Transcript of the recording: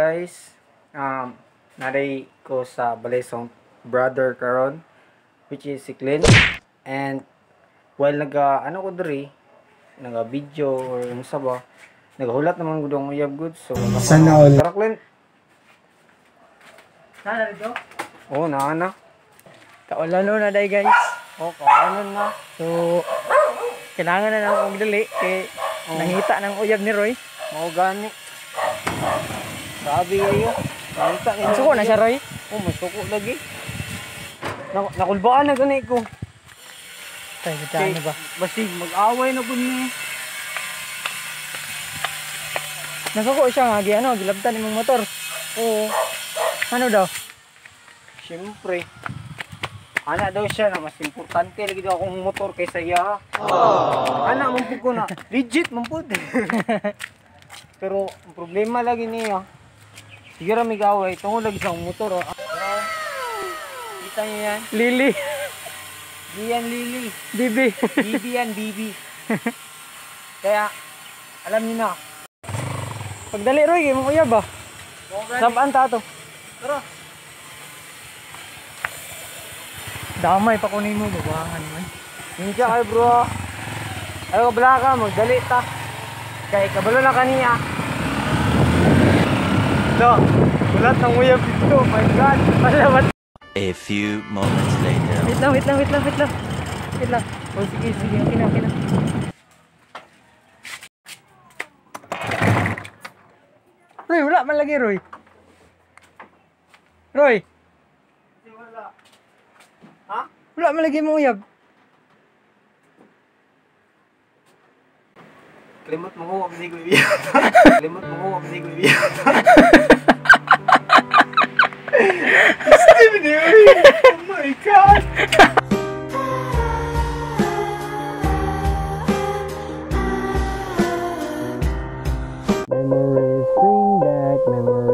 guys, naray ko sa Balesong brother karon, which is si Clint. And while ko diri, video or ano sa ba, nagahulat naman gud ang uyab good. So sana all. Tara Clint. Sana dito? Oo, na. Kaulano na day guys. Kaulanon na. So, kailangan na lang magdali kay nangita ng uyab ni Roy. Mao gani. Sabi kayo. Nangita ni. Suko na siya Roy. Masuko lagi. Nakulbaan na gani ko. Tay, gitaan na ba? Basta mag-away na pud ni. Nasuko siya nga gilabtan imong motor. Oo. Ano daw? Siyempre. Ana daw siya na mas importante lagi daw akong motor kaysa iya. Ana man pud ko na. Legit man pud. Pero ang problema lagi niya. Sige ra mig-away tungod lagi sa motor. Kita niyo yan? Lily. Di yan Lily. Bibi. Bibi yan, Bibi. Kaya, alam niyo na. Pagdali Roy, imong uyab ba? Sabaan ta to. Tara. Damay pa kunin mo, babangan man. Hindi kayo bro. Ayaw ka bala ka, magdali ta. Kaya kabalo na kaniya. Ito, ulat ng uyab dito. My God. Malamat. A few moments later. Wait lang. Oh, sige. Okay na. Roy, wala man lagi, Roy. Wala. Ha? Wala man lagi mong uyab. Kalimot mo ko, hindi ko ibiyat. Oh my God. Memories bring back memories.